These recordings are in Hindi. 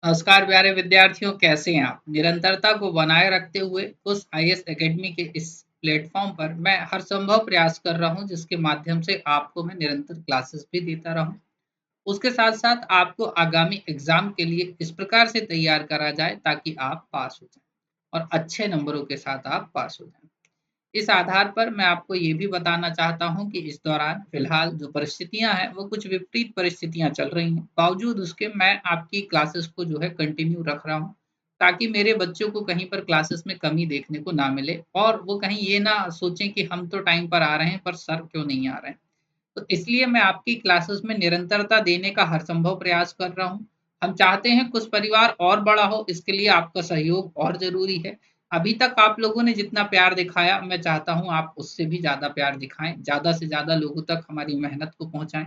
नमस्कार प्यारे विद्यार्थियों, कैसे हैं आप? निरंतरता को बनाए रखते हुए उस आईएएस एकेडमी के इस प्लेटफॉर्म पर मैं हर संभव प्रयास कर रहा हूं, जिसके माध्यम से आपको मैं निरंतर क्लासेस भी देता रहूं। उसके साथ साथ आपको आगामी एग्जाम के लिए इस प्रकार से तैयार करा जाए ताकि आप पास हो जाएं और अच्छे नंबरों के साथ आप पास हो जाएं। इस आधार पर मैं आपको ये भी बताना चाहता हूँ कि इस दौरान फिलहाल जो परिस्थितियां हैं वो कुछ विपरीत परिस्थितियां चल रही हैं। बावजूद उसके मैं आपकी क्लासेस को जो है कंटिन्यू रख रहा हूँ, ताकि मेरे बच्चों को कहीं पर क्लासेस में कमी देखने को ना मिले और वो कहीं ये ना सोचें कि हम तो टाइम पर आ रहे हैं पर सर क्यों नहीं आ रहे हैं। तो इसलिए मैं आपकी क्लासेस में निरंतरता देने का हर संभव प्रयास कर रहा हूँ। हम चाहते हैं कुछ परिवार और बड़ा हो, इसके लिए आपका सहयोग और ज़रूरी है। अभी तक आप लोगों ने जितना प्यार दिखाया, मैं चाहता हूँ आप उससे भी ज़्यादा प्यार दिखाएँ, ज़्यादा से ज़्यादा लोगों तक हमारी मेहनत को पहुँचाएँ।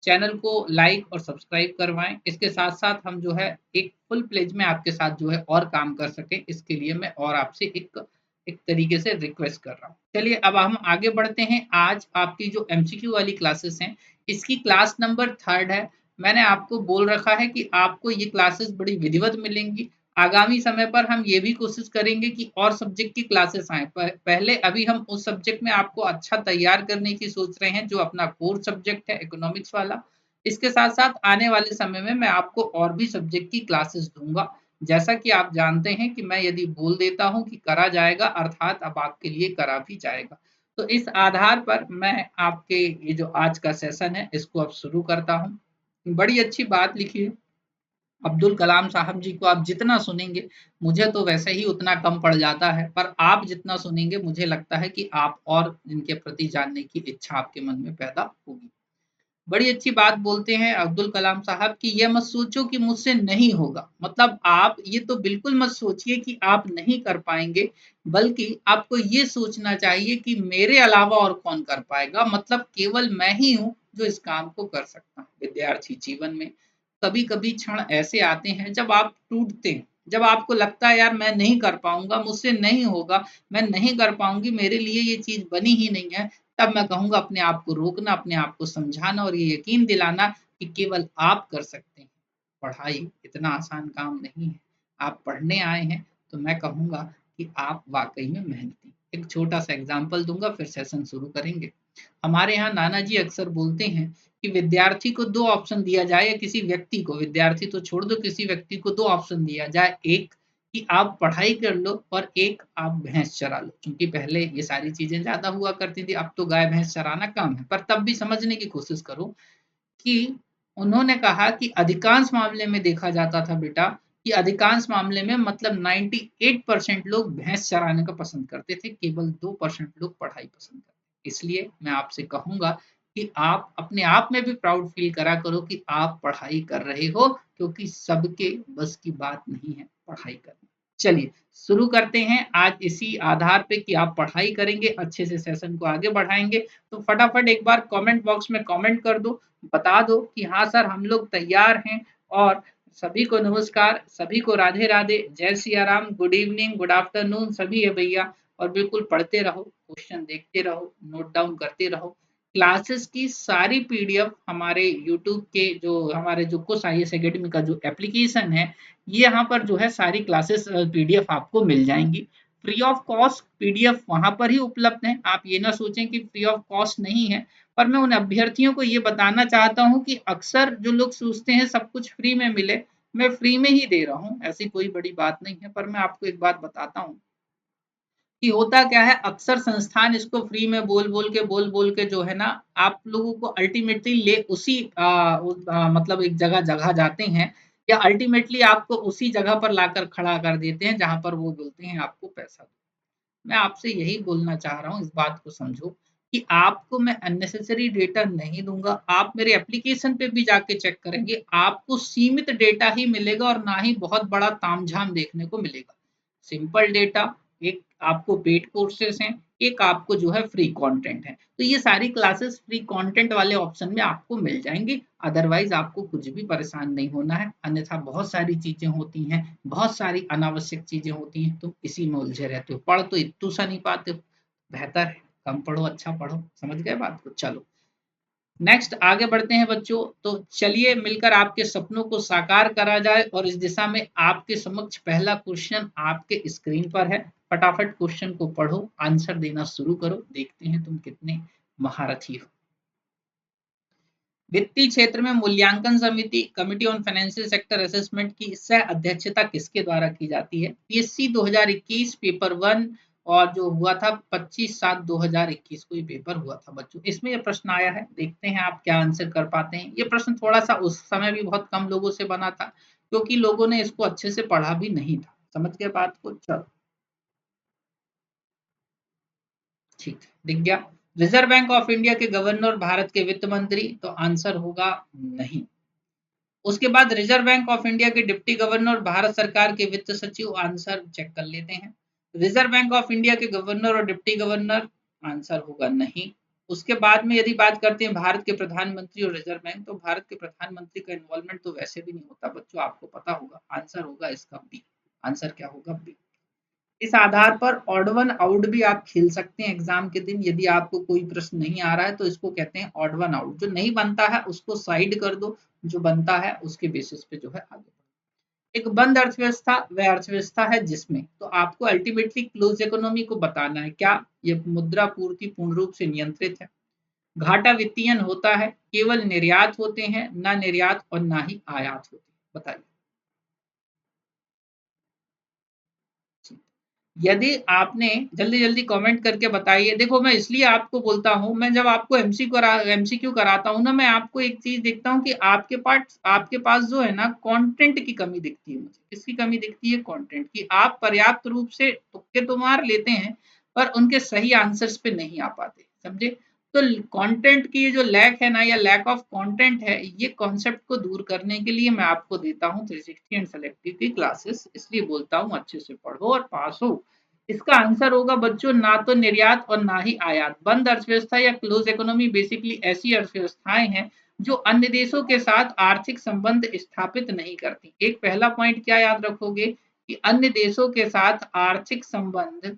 चैनल को लाइक और सब्सक्राइब करवाएँ। इसके साथ-साथ हम जो है एक फुल प्लेज में आपके साथ जो है और काम कर सकें, इसके लिए मैं और आपसे एक एक तरीके से रिक्वेस्ट कर रहा हूँ। चलिए अब हम आगे बढ़ते हैं। आज आपकी जो एमसीक्यू वाली क्लासेस हैं, इसकी क्लास नंबर 3 है। मैंने आपको बोल रखा है कि आपको ये क्लासेस बड़ी विधिवत मिलेंगी। आगामी समय पर हम ये भी कोशिश करेंगे कि और सब्जेक्ट की क्लासेस आएँ। पहले अभी हम उस सब्जेक्ट में आपको अच्छा तैयार करने की सोच रहे हैं जो अपना कोर सब्जेक्ट है इकोनॉमिक्स वाला। इसके साथ-साथ आने वाले समय में मैं आपको और भी सब्जेक्ट की क्लासेस दूँगा। जैसा कि आप जानते हैं कि मैं यदि बोल देता हूँ कि करा जाएगा, अर्थात अब आपके लिए करा भी जाएगा। तो इस आधार पर मैं आपके ये जो आज का सेशन है इसको अब शुरू करता हूँ। बड़ी अच्छी बात लिखी है। अब्दुल कलाम साहब जी को आप जितना सुनेंगे, मुझे तो वैसे ही उतना कम पड़ जाता है, पर आप जितना सुनेंगे मुझे लगता है कि आप और इनके प्रति जानने की इच्छा आपके मन में पैदा होगी। बड़ी अच्छी बात बोलते हैं अब्दुल कलाम साहब कि ये मत सोचो कि मुझसे नहीं होगा। मतलब आप ये तो बिल्कुल मत सोचिए कि आप नहीं कर पाएँगे, बल्कि आपको ये सोचना चाहिए कि मेरे अलावा और कौन कर पाएगा, मतलब केवल मैं ही हूँ जो इस काम को कर सकता हूँ। विद्यार्थी जीवन में कभी-कभी क्षण ऐसे आते हैं जब आप टूटते हैं, जब आपको लगता है यार मैं नहीं कर पाऊँगा, मुझसे नहीं होगा, मैं नहीं कर पाऊँगी, मेरे लिए ये चीज़ बनी ही नहीं है। तब मैं कहूँगा अपने आप को रोकना, अपने आप को समझाना और ये यकीन दिलाना कि केवल आप कर सकते हैं। पढ़ाई इतना आसान काम नहीं है। आप पढ़ने आए हैं तो मैं कहूँगा कि आप वाक़ई में मेहनती। एक छोटा-सा एग्ज़ाम्पल दूँगा फिर सेशन शुरू करेंगे। हमारे यहाँ नाना जी अक्सर बोलते हैं कि विद्यार्थी को 2 ऑप्शन दिया जाए या किसी व्यक्ति को, विद्यार्थी तो छोड़ दो, किसी व्यक्ति को 2 ऑप्शन दिया जाए। एक कि आप पढ़ाई कर लो और एक आप भैंस चरा लो। क्योंकि पहले ये सारी चीज़ें ज़्यादा हुआ करती थी, अब तो गाय-भैंस चराना कम है। पर तब भी समझने की कोशिश करो कि उन्होंने कहा कि अधिकांश मामले में देखा जाता था बेटा कि अधिकांश मामले में मतलब 98% लोग भैंस चराने को पसंद करते थे, केवल 2% लोग पढ़ाई पसंद करते थे। इसलिए मैं आपसे कहूँगा कि आप अपने आप में भी प्राउड फ़ील करा करो कि आप पढ़ाई कर रहे हो, क्योंकि सबके बस की बात नहीं है पढ़ाई करना। चलिए शुरू करते हैं आज इसी आधार पे कि आप पढ़ाई करेंगे, अच्छे से सेशन को आगे बढ़ाएँगे। तो फटाफट एक बार कमेंट बॉक्स में कमेंट कर दो, बता दो कि हाँ सर हम लोग तैयार हैं। और सभी को नमस्कार, सभी को राधे राधे, जय Siya Ram, good evening, good afternoon सभी है भैया। और बिल्कुल पढ़ते रहो, क्वेश्चन देखते रहो, नोट डाउन करते रहो। क्लासेस की सारी पीडीएफ हमारे यूट्यूब के जो हमारे जो कुछ आईएएस एकेडमी का जो एप्लीकेशन है, ये यहाँ पर जो है सारी क्लासेस पीडीएफ आपको मिल जाएंगी। फ्री ऑफ कॉस्ट पीडीएफ वहाँ पर ही उपलब्ध है, आप ये ना सोचें कि फ्री ऑफ कॉस्ट नहीं है। पर मैं उन अभ्यर्थियों को ये बताना चाहता हूँ कि अक्सर जो लोग सोचते हैं सब कुछ फ्री में मिले, मैं फ्री में ही दे रहा हूँ, ऐसी कोई बड़ी बात नहीं है। पर मैं आपको एक बात बताता हूँ कि होता क्या है, अक्सर संस्थान इसको फ्री में बोल-बोल के जो है ना, आप लोगों को अल्टीमेटली ले उसी मतलब एक जगह जाते हैं या अल्टीमेटली आपको उसी जगह पर लाकर खड़ा कर देते हैं जहाँ पर वो बोलते हैं आपको पैसा दो। मैं आपसे यही बोलना चाह रहा हूँ, इस बात को समझो कि आपको मैं अननेसेसरी डेटा नहीं दूँगा। आप मेरे एप्लीकेशन पे भी जाके चेक करेंगे, आपको सीमित डेटा ही मिलेगा और ना ही बहुत बड़ा तामझाम देखने को मिलेगा। सिंपल डेटा, एक आपको पेड कोर्सेज़ हैं, एक आपको जो है फ्री कंटेंट है। तो ये सारी क्लासेस फ्री कंटेंट वाले ऑप्शन में आपको मिल जाएँगी, अदरवाइज़ आपको कुछ भी परेशान नहीं होना है। अन्यथा बहुत सारी चीज़ें होती हैं, बहुत सारी अनावश्यक चीज़ें होती हैं, तुम इसी में उलझे रहते हो। पढ़ तो इत्तू सा नहीं पाते हो, बेहतर है कम पढ़ो, अच्छा पढ़ो। समझ गए बात को? चलो, नेक्स्ट आगे बढ़ते हैं बच्चों। तो चलिए मिलकर आपके सपनों को साकार करा जाए और इस दिशा में आपके समक्ष पहला क्वेश्चन आपके स्क्रीन पर है। फटाफट क्वेश्चन को पढ़ो, आंसर देना शुरू करो, देखते हैं तुम कितने महारथी हो। वित्तीय क्षेत्र में मूल्यांकन समिति committee on financial sector assessment की सह अध्यक्षता किसके द्वारा की जाती है? पीएससी 2021 पेपर 1 और जो हुआ था 25/7/2021 को ये पेपर हुआ था बच्चों। इसमें ये प्रश्न आया है, देखते हैं आप क्या आंसर कर पाते हैं। ये प्रश्न थोड़ा सा उस समय भी बहुत कम लोगों से बना था क्योंकि लोगों ने इसको अच्छे से पढ़ा भी नहीं था। समझ गए बात को? चलो ठीक है, दिख गया। रिजर्व बैंक ऑफ इंडिया के गवर्नर भारत के वित्त मंत्री, तो आंसर होगा नहीं। उसके बाद रिजर्व बैंक ऑफ इंडिया के डिप्टी गवर्नर भारत सरकार के वित्त सचिव, आंसर चेक कर लेते हैं। रिजर्व बैंक ऑफ इंडिया के गवर्नर और डिप्टी गवर्नर, आंसर होगा नहीं। उसके बाद में यदि बात करते हैं भारत के प्रधानमंत्री और रिजर्व बैंक, तो भारत के प्रधानमंत्री का इन्वॉल्वमेंट तो वैसे भी नहीं होता बच्चों, आपको पता होगा। आंसर होगा इसका बी। आंसर क्या होगा? बी। इस आधार पर ऑड वन आउट भी आप खेल सकते हैं एग्जाम के दिन। यदि आपको कोई प्रश्न नहीं आ रहा है तो इसको कहते हैं ऑड वन आउट। जो नहीं बनता है उसको साइड कर दो, जो बनता है उसके बेसिस पे जो है आगे। एक बंद अर्थव्यवस्था वह अर्थव्यवस्था है जिसमें, तो आपको अल्टीमेटली क्लोज इकोनॉमी को बताना है। क्या ये मुद्रा पूर्ति पूर्ण रूप से नियंत्रित है? घाटा वित्तीयन होता है, केवल निर्यात होते हैं, ना निर्यात और ना ही आयात होते हैं। बताइए। यदि आपने जल्दी जल्दी कमेंट करके बताइए। देखो मैं इसलिए आपको बोलता हूँ, मैं जब आपको एमसीक्यू कराता हूँ ना, मैं आपको एक चीज देखता हूँ कि आपके पास जो है ना कंटेंट की कमी दिखती है मुझे। किसकी कमी दिखती है? कंटेंट की। आप पर्याप्त रूप से तुक्के तो मार लेते हैं पर उनके सही आंसर्स पे नहीं आ पाते, समझे? तो कंटेंट की ये जो लैक है ना, या लैक ऑफ कंटेंट है, ये कॉन्सेप्ट को दूर करने के लिए मैं आपको देता हूँ 360 एंड सेलेक्टिव की क्लासेस। इसलिए बोलता हूँ अच्छे से पढ़ो और पास हो। इसका आंसर होगा बच्चों ना तो निर्यात और ना ही आयात। बंद अर्थव्यवस्था या क्लोज इकोनॉमी बेसिकली ऐसी अर्थव्यवस्थाएं हैं जो अन्य देशों के साथ आर्थिक संबंध स्थापित नहीं करती। एक पहला पॉइंट क्या याद रखोगे कि अन्य देशों के साथ आर्थिक संबंध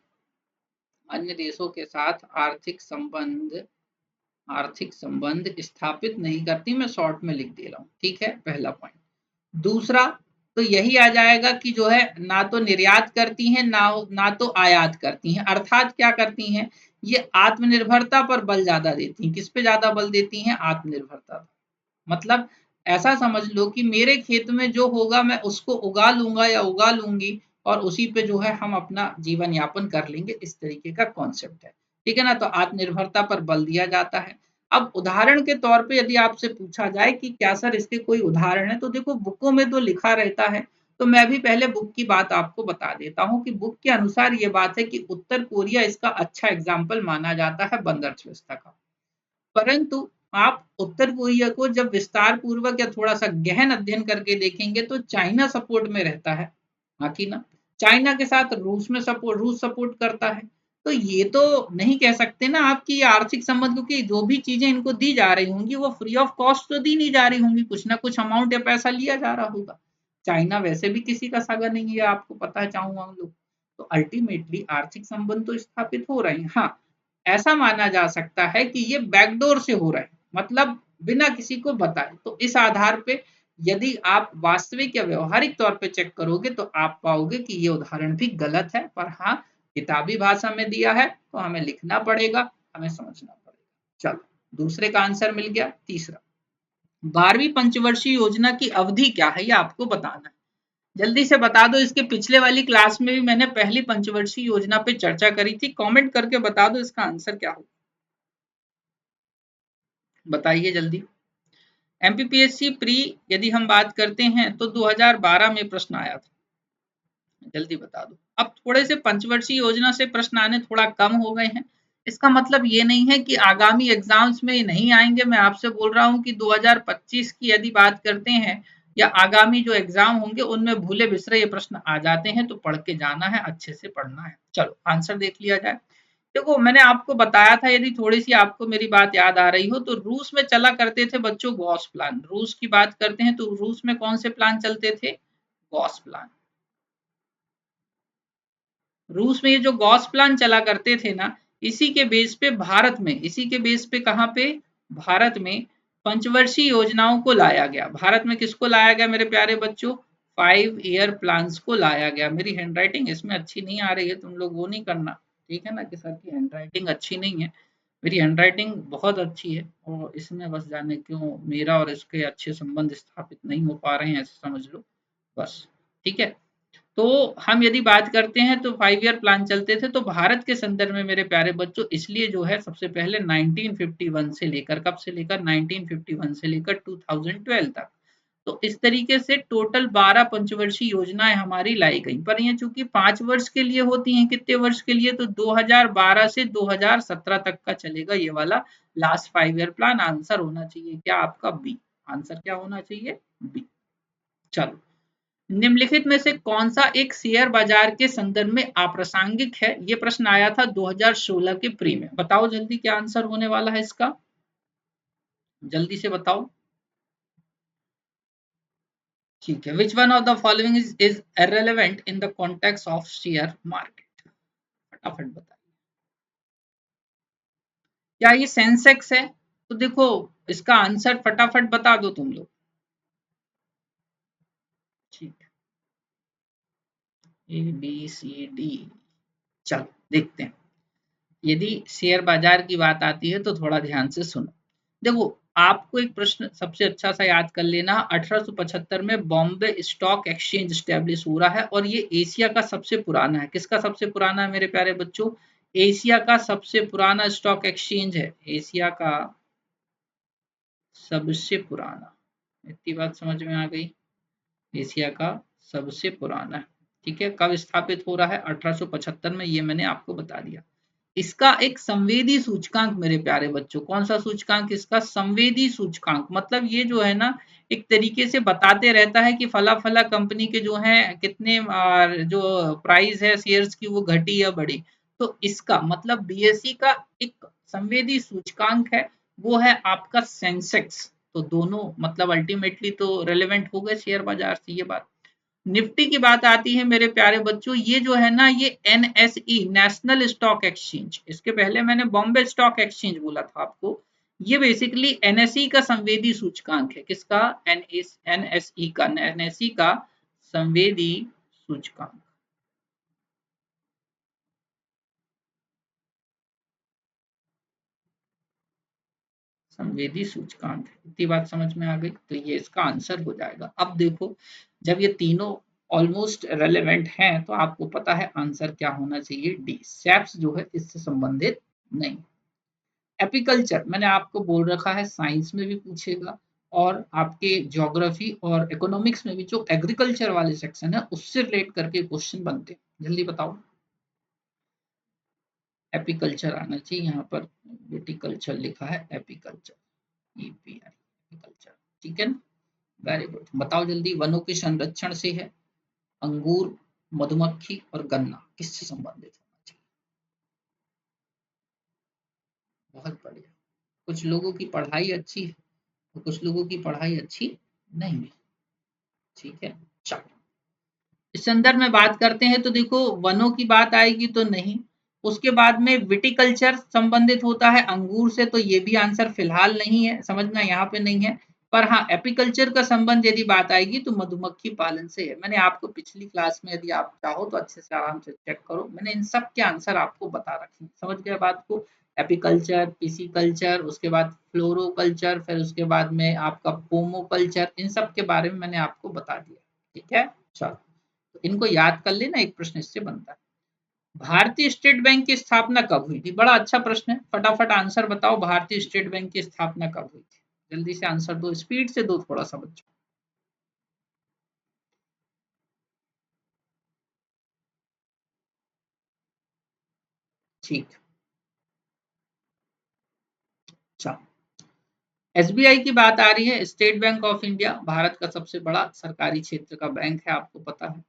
स्थापित नहीं करती। मैं शॉर्ट में लिख दे रहा हूँ, ठीक है, पहला पॉइंट। दूसरा तो यही आ जाएगा कि जो है ना तो निर्यात करती हैं ना तो आयात करती हैं। अर्थात क्या करती हैं? ये आत्मनिर्भरता पर बल ज्यादा देती हैं। किस पे ज्यादा बल देती हैं? आत्मनिर्भरता पर। मतलब ऐसा समझ लो कि मेरे खेत में जो होगा मैं उसको उगा लूंगा या उगा लूंगी और उसी पे जो है हम अपना जीवन यापन कर लेंगे। इस तरीके का कॉन्सेप्ट है, ठीक है ना? तो आत्मनिर्भरता पर बल दिया जाता है। अब उदाहरण के तौर पे यदि आपसे पूछा जाए कि क्या सर इसके कोई उदाहरण है, तो देखो बुकों में तो लिखा रहता है। तो मैं भी पहले बुक की बात आपको बता देता हूँ कि बुक के अनुसार ये बात है कि उत्तर कोरिया इसका अच्छा एग्जाम्पल माना जाता है बंद अर्थव्यवस्था का। परंतु आप उत्तर कोरिया को जब विस्तार पूर्वक या थोड़ा सा गहन अध्ययन करके देखेंगे तो चाइना सपोर्ट में रहता है। हाँ कि ना? चाइना के साथ रूस सपोर्ट करता है। तो ये तो नहीं कह सकते ना आपकी आर्थिक संबंध, क्योंकि जो भी चीजें इनको दी जा रही होंगी वो फ्री ऑफ कॉस्ट तो दी नहीं जा रही होंगी, कुछ ना कुछ अमाउंट या पैसा लिया जा रहा होगा। चाइना वैसे भी किसी का सगा नहीं है, आपको पता है, चाहूंगा हम लोग। तो अल्टीमेटली आर्थिक संबंध तो स्थापित हो रहे हैं। हाँ, ऐसा माना जा सकता है कि ये बैकडोर से हो रहा है, मतलब बिना किसी को बताए। तो इस आधार पे यदि आप वास्तविक या व्यवहारिक तौर पे चेक करोगे तो आप पाओगे कि ये उदाहरण भी गलत है। पर हाँ, किताबी भाषा में दिया है तो हमें लिखना पड़ेगा, हमें समझना पड़ेगा। चलो, दूसरे का आंसर मिल गया। तीसरा, 12वीं पंचवर्षीय योजना की अवधि क्या है, ये आपको बताना है। जल्दी से बता दो। इसके पिछले वाली क्लास में भी मैंने पहली पंचवर्षीय योजना पे चर्चा करी थी। कमेंट करके बता दो इसका आंसर क्या होगा, बताइए जल्दी। एमपीपीएससी प्री यदि हम बात करते हैं तो 2012 में प्रश्न आया था। जल्दी बता दो। अब थोड़े से पंचवर्षीय योजना से प्रश्न आने थोड़ा कम हो गए हैं। इसका मतलब ये नहीं है कि आगामी एग्जाम्स में नहीं आएंगे। मैं आपसे बोल रहा हूँ कि 2025 की यदि बात करते हैं या आगामी जो एग्जाम होंगे उनमें भूले बिसरे ये प्रश्न आ जाते हैं, तो पढ़ के जाना है, अच्छे से पढ़ना है। चलो आंसर देख लिया जाए। देखो मैंने आपको बताया था, यदि थोड़ी सी आपको मेरी बात याद आ रही हो, तो रूस में चला करते थे बच्चों गॉस प्लान। रूस की बात करते हैं तो रूस में कौन से प्लान चलते थे? Gauss plan. रूस में ये जो गॉस प्लान चला करते थे ना, इसी के बेस पे भारत में, इसी के बेस पे कहाँ पे? भारत में पंचवर्षीय योजनाओं को लाया गया। भारत में किसको लाया गया मेरे प्यारे बच्चों? 5 ईयर प्लान्स को लाया गया। मेरी हैंडराइटिंग इसमें अच्छी नहीं आ रही है, तुम लोग वो नहीं करना, ठीक है ना, कि सर की हैंडराइटिंग अच्छी नहीं है। मेरी हैंडराइटिंग बहुत अच्छी है और इसमें बस जाने क्यों मेरा और इसके अच्छे संबंध स्थापित नहीं हो पा रहे हैं, ऐसे समझ लो बस। ठीक है, तो हम यदि बात करते हैं तो 5 ईयर प्लान चलते थे तो भारत के संदर्भ में मेरे प्यारे बच्चों, इसलिए जो है सबसे पहले 1951 से लेकर, कब से लेकर? 1951 से लेकर 2012 तक। तो इस तरीके से टोटल 12 पंचवर्षीय योजनाएं हमारी लाई गई, पर ये चूंकि 5 वर्ष के लिए होती हैं, कितने वर्ष के लिए? तो 2012 से 2017 तक का चलेगा ये वाला लास्ट 5 ईयर प्लान। आंसर होना चाहिए क्या आपका? बी। आंसर क्या होना चाहिए? बी। चलो, निम्नलिखित में से कौन सा एक शेयर बाजार के संदर्भ में अप्रासंगिक है? ये प्रश्न आया था 2016 के प्री में। बताओ जल्दी क्या आंसर होने वाला है इसका, जल्दी से बताओ। ठीक है, which one of the following is irrelevant in the context of share market? फटाफट बताइए। क्या ये सेंसेक्स है? तो देखो, इसका आंसर फटाफट बता दो तुम लोग। ठीक, ए बी सी डी। चलो देखते हैं। यदि शेयर बाजार की बात आती है तो थोड़ा ध्यान से सुनो। देखो, आपको एक प्रश्न सबसे अच्छा सा याद कर लेना। 1875 में बॉम्बे स्टॉक एक्सचेंज स्टैब्लिश हो रहा है और ये एशिया का सबसे पुराना है। किसका सबसे पुराना है मेरे प्यारे बच्चों? एशिया का सबसे पुराना स्टॉक एक्सचेंज है। एशिया का सबसे पुराना, इतनी बात समझ में आ गई? एशिया का सबसे पुराना है। ठीक है, कब स्थापित हो रहा है? 1875 में, ये मैंने आपको बता दिया। इसका एक संवेदी सूचकांक मेरे प्यारे बच्चों, कौन सा सूचकांक इसका? संवेदी सूचकांक। मतलब ये जो है ना, एक तरीके से बताते रहता है कि फला फला कंपनी के जो है कितने जो प्राइस है शेयर्स की वो घटी या बढ़ी। तो इसका मतलब बीएसई का एक संवेदी सूचकांक है, वो है आपका सेंसेक्स। तो दोनों मतलब अल्टीमेटली तो रेलेवेंट हो गए शेयर बाजार से, ये बात। निफ्टी की बात आती है मेरे प्यारे बच्चों, ये जो है ना, ये एनएसई नेशनल स्टॉक एक्सचेंज, इसके पहले मैंने बॉम्बे स्टॉक एक्सचेंज बोला था आपको। ये बेसिकली एनएसई का संवेदी सूचकांक है। किसका? एनएसई का, एनएसई का संवेदी सूचकांक। संवेदी सूचकांक, इतनी बात समझ में आ गई? तो ये इसका आंसर हो जाएगा। अब देखो, जब ये तीनों ऑलमोस्ट रेलेवेंट हैं तो आपको पता है आंसर क्या होना चाहिए? डी। सेप्स जो है इससे संबंधित नहीं। एपिकल्चर मैंने आपको बोल रखा है, साइंस में भी पूछेगा और आपके ज्योग्राफी और इकोनॉमिक्स में भी जो एग्रीकल्चर वाले सेक्शन है उससे रिलेट करके क्वेश्चन बनते हैं। जल्दी बताओ। एपिकल्चर आना चाहिए, यहाँ पर विटिकल्चर लिखा है, एपिकल्चर, ईपीआई, एपिकल्चर। ठीक है ना? Very good. बताओ जल्दी, वनों के संरक्षण से है, अंगूर, मधुमक्खी और गन्ना किससे संबंधित होना चाहिए? बहुत बढ़िया। कुछ लोगों की पढ़ाई अच्छी है तो कुछ लोगों की पढ़ाई अच्छी नहीं है। ठीक है, चलो, इस संदर्भ में बात करते हैं तो देखो, वनों की बात आएगी तो नहीं। उसके बाद में विटिकल्चर संबंधित होता है अंगूर से, तो ये भी आंसर फिलहाल नहीं है, समझना यहाँ पे नहीं है। पर हाँ, एपिकल्चर का संबंध यदि बात आएगी तो मधुमक्खी पालन से है। मैंने आपको पिछली क्लास में, यदि आप चाहो तो अच्छे से आराम से चेक करो, मैंने इन सब के आंसर आपको बता रखे हैं। समझ गए बात को? एपिकल्चर, पिसिकल्चर, उसके बाद फ्लोरोकल्चर, फिर उसके बाद में आपका पोमोकल्चर, इन सब के बारे में मैंने आपको बता दिया। ठीक है, चलो, तो इनको याद कर लेना, एक प्रश्न इससे बनता है। भारतीय स्टेट बैंक की स्थापना कब हुई थी? बड़ा अच्छा प्रश्न है, फटाफट आंसर बताओ। भारतीय स्टेट बैंक की स्थापना कब हुई थी? जल्दी से आंसर दो, स्पीड से दो थोड़ा सा बच्चों। ठीक, अच्छा। एसबीआई की बात आ रही है, state bank of India Bharat का सबसे बड़ा सरकारी क्षेत्र का बैंक है, आपको पता है।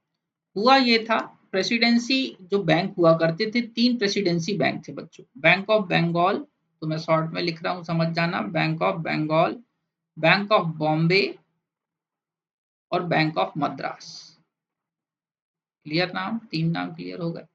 हुआ ये था, प्रेसिडेंसी जो बैंक हुआ करते थे, तीन प्रेसिडेंसी बैंक थे बच्चों। बैंक ऑफ बंगाल, तो मैं शॉर्ट में लिख रहा हूँ, समझ जाना, bank of Bengal, bank of Bombay और बैंक ऑफ मद्रास। क्लियर? नाम, तीन नाम क्लियर हो गए।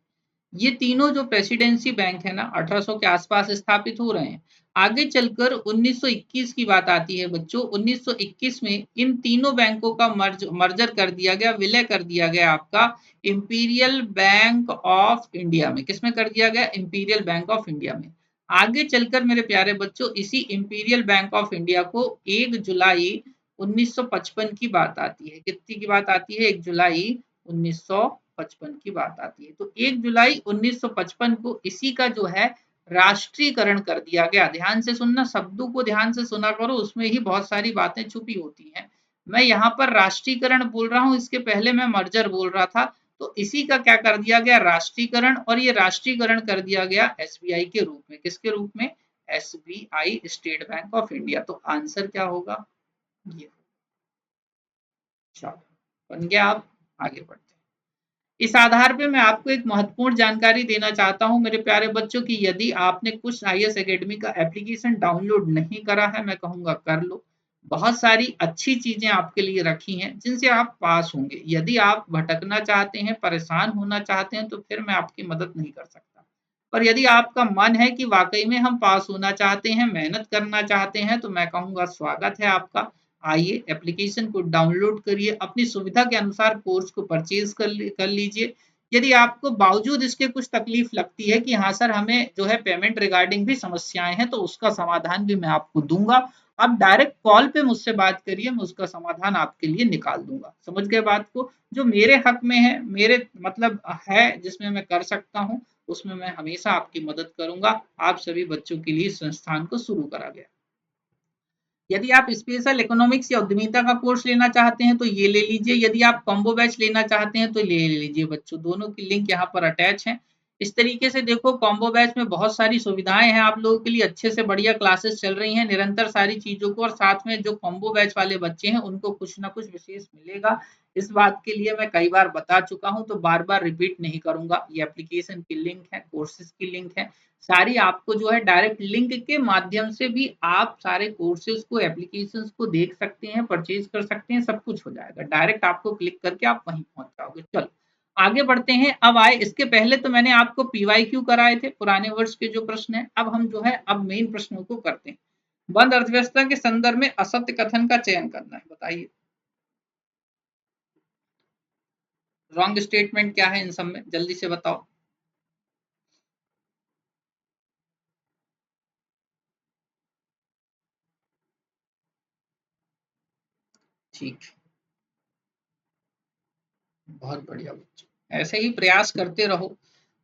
ये तीनों जो प्रेसिडेंसी बैंक है ना 1800 के आसपास स्थापित हो रहे हैं। आगे चलकर 1921 की बात आती है बच्चों। 1921 में इन तीनों बैंकों का मर्जर कर दिया गया, विलय कर दिया गया आपका इंपीरियल बैंक ऑफ इंडिया में। किसमें कर दिया गया? इंपीरियल बैंक ऑफ इंडिया में। आगे चलकर मेरे प्यारे बच्चों इसी इंपीरियल बैंक ऑफ इंडिया को 1 जुलाई 1955 की बात आती है। कितनी की बात आती है? 1 जुलाई 1955 की बात आती है। तो 1 जुलाई 1955 को इसी का जो है राष्ट्रीयकरण कर दिया गया। ध्यान से सुनना, शब्दों को ध्यान से सुना करो, उसमें ही बहुत सारी बातें छुपी होती हैं। मैं यहाँ पर राष्ट्रीयकरण बोल रहा हूँ, इसके पहले मैं मर्जर बोल रहा था। तो इसी का क्या कर दिया गया? राष्ट्रीयकरण। और ये राष्ट्रीयकरण कर दिया गया एसबीआई के रूप में। किसके रूप में? SBI, state bank of India. तो आंसर क्या होगा? ये। चलो, बन गया। आप आगे बढ़ते हैं। इस आधार पे मैं आपको एक महत्वपूर्ण जानकारी देना चाहता हूं मेरे प्यारे बच्चों की यदि आपने कुछ आईएएस एकेडमी का एप्लीकेशन डाउनलोड नहीं करा है, मैं कहूंगा कर लो। बहुत सारी अच्छी चीजें आपके लिए रखी हैं जिनसे आप पास होंगे। यदि आप भटकना चाहते हैं, परेशान होना चाहते हैं, तो फिर मैं आपकी मदद नहीं कर सकता। पर यदि आपका मन है कि वाकई में हम पास होना चाहते हैं, मेहनत करना चाहते हैं, तो मैं कहूंगा स्वागत है आपका। आइए एप्लीकेशन को डाउनलोड करिए, अपनी सुविधा के अनुसार कोर्स को परचेज कर लीजिए। यदि आपको बावजूद इसके कुछ तकलीफ लगती है कि हाँ सर हमें जो है पेमेंट रिगार्डिंग भी समस्याएं हैं, तो उसका समाधान भी मैं आपको दूंगा। आप डायरेक्ट कॉल पे मुझसे बात करिए, मैं उसका समाधान आपके लिए निकाल दूंगा। समझ गए बात को? जो मेरे हक में है, मेरे मतलब है जिसमें मैं कर सकता हूँ, उसमें मैं हमेशा आपकी मदद करूंगा। आप सभी बच्चों के लिए संस्थान को शुरू करा गया। यदि आप स्पेशल इकोनॉमिक्स या उद्यमिता का कोर्स लेना चाहते हैं तो ये ले लीजिए। यदि आप कॉम्बो बैच लेना चाहते हैं तो ले लीजिए बच्चों। दोनों की लिंक यहाँ पर अटैच है। इस तरीके से देखो, कॉम्बो बैच में बहुत सारी सुविधाएं हैं आप लोगों के लिए। अच्छे से बढ़िया क्लासेस चल रही हैं निरंतर सारी चीजों को। और साथ में जो कॉम्बो बैच वाले बच्चे हैं उनको कुछ ना कुछ विशेष मिलेगा। इस बात के लिए मैं कई बार बता चुका हूँ, तो बार बार रिपीट नहीं करूंगा। ये एप्लीकेशन की लिंक है, कोर्सेज की लिंक है सारी। आपको जो है डायरेक्ट लिंक के माध्यम से भी आप सारे कोर्सेज को, एप्लीकेशंस को देख सकते हैं, परचेज कर सकते हैं। सब कुछ हो जाएगा, डायरेक्ट आपको क्लिक करके आप वहीं पहुंच जाओगे। चलो आगे बढ़ते हैं। अब आए, इसके पहले तो मैंने आपको पीवाईक्यू कराए थे, पुराने वर्ष के जो प्रश्न है। अब हम जो है अब मेन प्रश्नों को करते हैं। बंद अर्थव्यवस्था के संदर्भ में असत्य कथन का चयन करना है। बताइए रॉन्ग स्टेटमेंट क्या है इन सब में, जल्दी से बताओ। ठीक, बहुत बढ़िया बच्चों, ऐसे ही प्रयास करते रहो।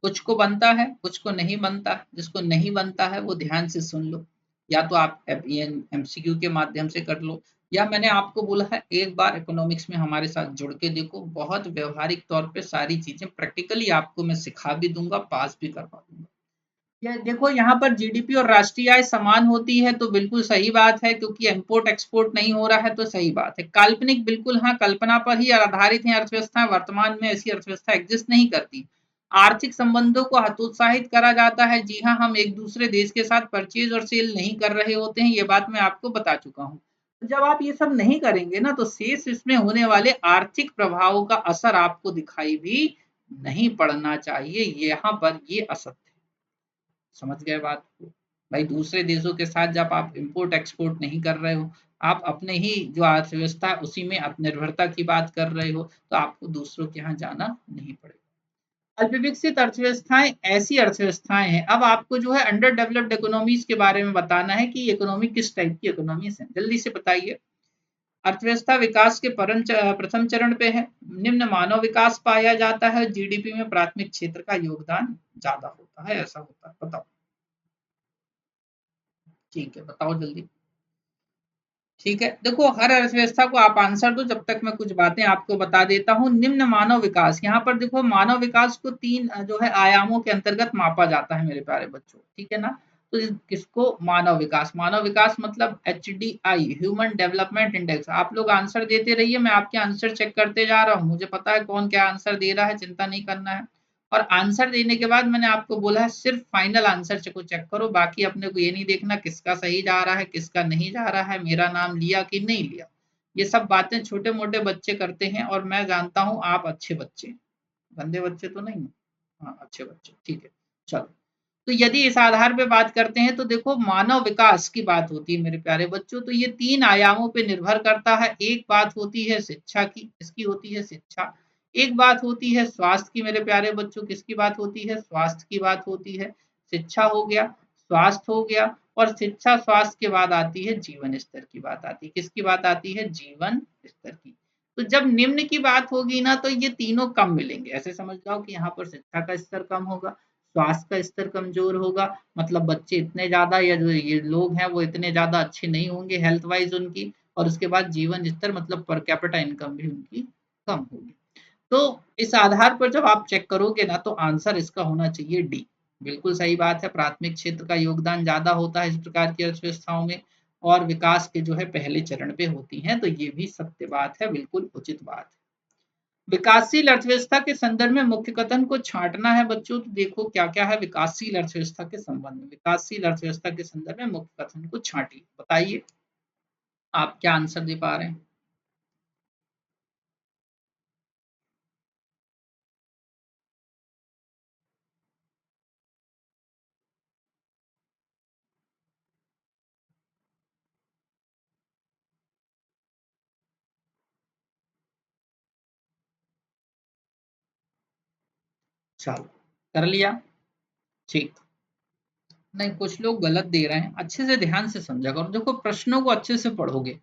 कुछ को बनता है, कुछ को नहीं बनता। जिसको नहीं बनता है वो ध्यान से सुन लो, या तो आप एमसीक्यू के माध्यम से कर लो, या मैंने आपको बोला है एक बार इकोनॉमिक्स में हमारे साथ जुड़ के देखो। बहुत व्यवहारिक तौर पे सारी चीजें प्रैक्टिकली आपको मैं सिखा भी दूंगा, पास भी करवा दूंगा। ये देखो, यहाँ पर जीडीपी और राष्ट्रीय आय समान होती है तो बिल्कुल सही बात है, क्योंकि इंपोर्ट एक्सपोर्ट नहीं हो रहा है तो सही बात है। काल्पनिक, बिल्कुल हाँ, कल्पना पर ही आधारित है अर्थव्यवस्था। वर्तमान में ऐसी अर्थव्यवस्था एग्जिस्ट नहीं करती। आर्थिक संबंधों को हतोत्साहित करा जाता है। जी हाँ, हम एक दूसरे देश के साथ परचेज और सेल नहीं कर रहे होते हैं, ये बात मैं आपको बता चुका हूँ। जब आप ये सब नहीं करेंगे ना, तो शेष इसमें होने वाले आर्थिक प्रभावों का असर आपको दिखाई भी नहीं पड़ना चाहिए। यहाँ पर ये असर, समझ गए बात को? भाई दूसरे देशों के साथ जब आप इंपोर्ट एक्सपोर्ट नहीं कर रहे हो, आप अपने ही जो अर्थव्यवस्था है उसी में आत्मनिर्भरता की बात कर रहे हो, तो आपको दूसरों के यहाँ जाना नहीं पड़ेगा। अल्पविकसित अर्थव्यवस्थाएं ऐसी अर्थव्यवस्थाएं हैं। अब आपको जो है अंडर डेवलप्ड इकोनॉमीज के बारे में बताना है कि इकोनॉमी किस टाइप की इकोनॉमीज है। जल्दी से बताइए। अर्थव्यवस्था विकास के प्रथम चरण पे है। निम्न मानव विकास पाया जाता है। जीडीपी में प्राथमिक क्षेत्र का योगदान ज्यादा होता है। ऐसा होता है, बताओ। ठीक है, बताओ जल्दी। ठीक है, देखो हर अर्थव्यवस्था को आप आंसर दो जब तक मैं कुछ बातें आपको बता देता हूँ। निम्न मानव विकास, यहाँ पर देखो मानव विकास को तीन जो है आयामों के अंतर्गत मापा जाता है मेरे प्यारे बच्चों, ठीक है ना? तो किसको मानव विकास मतलब HDI, ह्यूमन डेवलपमेंट इंडेक्स। आप लोग आंसर देते रहिए, मैं आपके आंसर चेक करते जा रहा हूँ। मुझे पता है कौन क्या आंसर दे रहा है, चिंता नहीं करना है। और आंसर देने के बाद मैंने आपको बोला है सिर्फ फाइनल आंसर को चेक करो। बाकी अपने को ये नहीं देखना किसका सही जा रहा है किसका नहीं जा रहा है, मेरा नाम लिया कि नहीं लिया। ये सब बातें छोटे मोटे बच्चे करते हैं, और मैं जानता हूँ आप अच्छे बच्चे, गंदे बच्चे तो नहीं। हाँ, अच्छे बच्चे, ठीक है। चलो, तो यदि इस आधार पे बात करते हैं तो देखो मानव विकास की बात होती है मेरे प्यारे बच्चों, तो ये 3 आयामों पे निर्भर करता है। एक बात होती है शिक्षा की, किसकी होती है? शिक्षा। एक बात होती है स्वास्थ्य की मेरे प्यारे बच्चों, किसकी बात होती है? स्वास्थ्य की बात होती है। शिक्षा हो गया, स्वास्थ्य हो गया, और शिक्षा स्वास्थ्य के बाद आती है जीवन स्तर की बात आती है। किसकी बात आती है? जीवन स्तर की। तो जब निम्न की बात होगी ना तो ये तीनों कम मिलेंगे। ऐसे समझ जाओ कि यहाँ पर शिक्षा का स्तर कम होगा, स्वास्थ्य का स्तर कमजोर होगा, मतलब बच्चे इतने ज्यादा या जो ये लोग हैं वो इतने ज्यादा अच्छे नहीं होंगे हेल्थ वाइज उनकी, और उसके बाद जीवन स्तर मतलब पर कैपिटा इनकम भी उनकी कम होगी। तो इस आधार पर जब आप चेक करोगे ना तो आंसर इसका होना चाहिए डी। बिल्कुल सही बात है, प्राथमिक क्षेत्र का योगदान ज्यादा होता है इस प्रकार की अर्थव्यवस्थाओं में, और विकास के जो है पहले चरण पे होती हैं, तो ये भी सत्य बात है, बिल्कुल उचित बात है। विकासशील अर्थव्यवस्था के संदर्भ में मुख्य कथन को छांटना है बच्चों, तो देखो क्या क्या है विकासशील अर्थव्यवस्था के संबंध में। विकासशील अर्थव्यवस्था के संदर्भ में मुख्य कथन को छांटिए, बताइए आप क्या आंसर दे पा रहे हैं। चलो, कर लिया, ठीक। नहीं, कुछ लोग गलत दे रहे हैं, अच्छे से ध्यान से समझा करो, देखो प्रश्नों को अच्छे से पढ़ोगे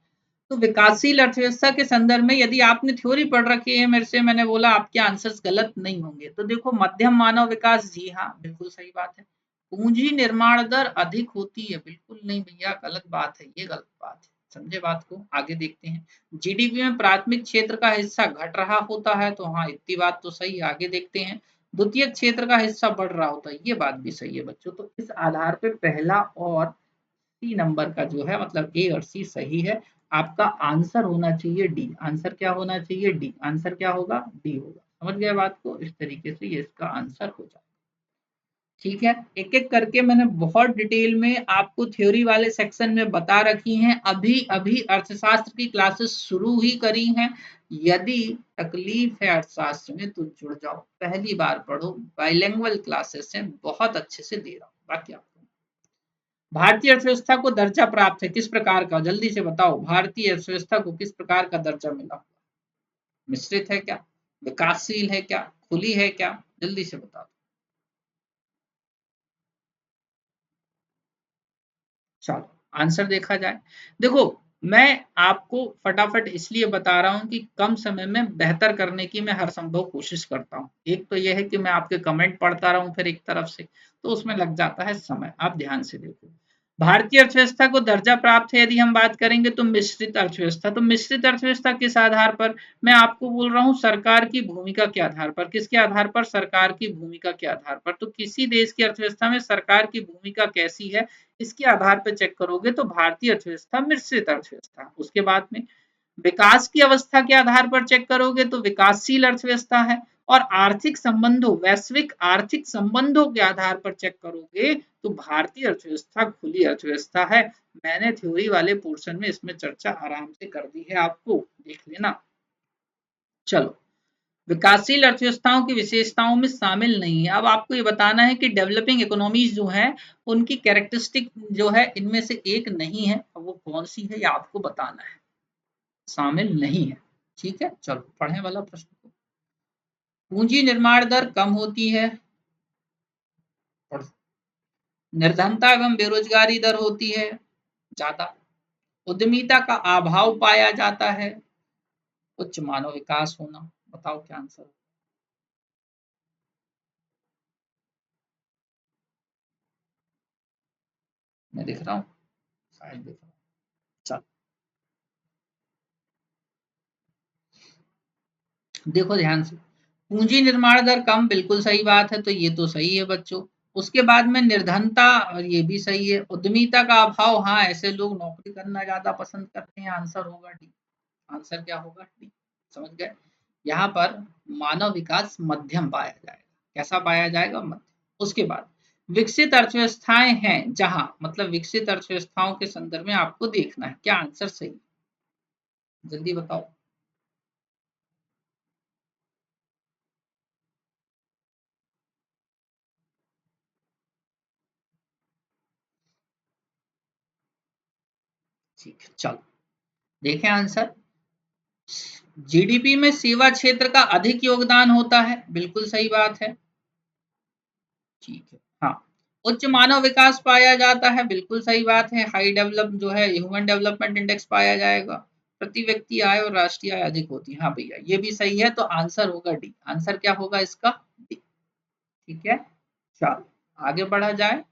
तो विकासशील अर्थव्यवस्था के संदर्भ में यदि आपने थ्योरी पढ़ रखी है मेरे से, मैंने बोला आपके आंसर्स गलत नहीं होंगे। तो देखो मध्यम मानव विकास, जी हाँ बिल्कुल सही बात है। पूंजी निर्माण दर अधिक होती है, बिल्कुल नहीं भैया, गलत बात है, ये गलत बात है। समझे बात को, आगे देखते हैं। जीडीपी में प्राथमिक क्षेत्र का हिस्सा घट रहा होता है, तो हाँ इतनी बात तो सही है। आगे देखते हैं, द्वितीय क्षेत्र का हिस्सा बढ़ रहा होता है, ये बात भी सही है बच्चों। तो इस आधार पे पहला और सी नंबर का जो है मतलब ए और सी सही है। आपका आंसर होना चाहिए डी। आंसर क्या होना चाहिए? डी। आंसर क्या होगा? डी होगा। समझ गए बात को, इस तरीके से ये इसका आंसर हो जाए। ठीक है, एक एक करके मैंने बहुत डिटेल में आपको थ्योरी वाले सेक्शन में बता रखी हैं। अभी अभी अर्थशास्त्र की क्लासेस शुरू ही करी हैं। यदि तकलीफ है अर्थशास्त्र में तो जुड़ जाओ, पहली बार पढ़ो, बाइलिंगुअल क्लासेस हैं, बहुत अच्छे से दे रहा हूँ। बाकी आपको भारतीय अर्थव्यवस्था को दर्जा प्राप्त है किस प्रकार का? जल्दी से बताओ, भारतीय अर्थव्यवस्था को किस प्रकार का दर्जा मिला? मिश्रित है क्या? विकासशील है क्या? खुली है क्या? जल्दी से बताओ। चलो, आंसर देखा जाए। देखो, मैं आपको फटाफट इसलिए बता रहा हूं कि कम समय में बेहतर करने की मैं हर संभव कोशिश करता हूं। एक तो यह है कि मैं आपके कमेंट पढ़ता रहूं फिर एक तरफ से, तो उसमें लग जाता है समय। आप ध्यान से देखो, भारतीय अर्थव्यवस्था को दर्जा प्राप्त है यदि हम बात करेंगे तो मिश्रित अर्थव्यवस्था। तो मिश्रित अर्थव्यवस्था किस आधार पर? मैं आपको बोल रहा हूं सरकार की भूमिका के आधार पर। किसके आधार पर? सरकार की भूमिका के आधार पर। तो किसी देश की अर्थव्यवस्था में सरकार की भूमिका कैसी है, इसके आधार पर चेक करोगे तो भारतीय अर्थव्यवस्था मिश्रित अर्थव्यवस्था। उसके बाद में विकास की अवस्था के आधार पर चेक करोगे तो विकासशील अर्थव्यवस्था है। और आर्थिक संबंधों, वैश्विक आर्थिक संबंधों के आधार पर चेक करोगे तो भारतीय अर्थव्यवस्था खुली अर्थव्यवस्था है। मैंने थ्योरी वाले पोर्शन में इसमें चर्चा आराम से कर दी है, आपको देख लेना। चलो, विकासशील अर्थव्यवस्थाओं की विशेषताओं में शामिल नहीं है। अब आपको ये बताना है कि डेवलपिंग इकोनॉमीज जो है उनकी कैरेक्टरिस्टिक जो है इनमें से एक नहीं है, अब वो कौन सी है ये आपको बताना है। शामिल नहीं है, ठीक है। चलो, पढ़ने वाला प्रश्न। पूंजी निर्माण दर कम होती है, निर्धनता एवं बेरोजगारी दर होती है ज्यादा, उद्यमिता का अभाव पाया जाता है, उच्च मानव विकास होना। बताओ क्या आंसर? मैं दिख रहा हूँ, शायद दिख रहा हूँ। चल, देखो ध्यान से, पूंजी निर्माण दर कम, बिल्कुल सही बात है, तो ये तो सही है बच्चों। उसके बाद में निर्धनता, और ये भी सही है। उद्यमिता का अभाव, हाँ ऐसे लोग नौकरी करना ज्यादा पसंद करते हैं, आंसर होगा डी। आंसर क्या होगा? डी। समझ गए। यहाँ पर मानव विकास मध्यम पाया जाएगा। कैसा पाया जाएगा? मध्यम। उसके बाद विकसित अर्थव्यवस्थाएं हैं जहां, मतलब विकसित अर्थव्यवस्थाओं के संदर्भ में आपको देखना है क्या आंसर सही है? जल्दी बताओ। ठीक है, चलो देखें आंसर। जीडीपी में सेवा क्षेत्र का अधिक योगदान होता है, बिल्कुल सही बात है। ठीक है, हाँ। उच्च मानव विकास पाया जाता है, बिल्कुल सही बात है। हाई डेवलप जो है ह्यूमन डेवलपमेंट इंडेक्स पाया जाएगा। प्रति व्यक्ति आय और राष्ट्रीय आय अधिक होती है, हाँ भैया ये भी सही है। तो आंसर होगा डी। आंसर क्या होगा इसका? डी। ठीक है, चलो आगे बढ़ा जाए।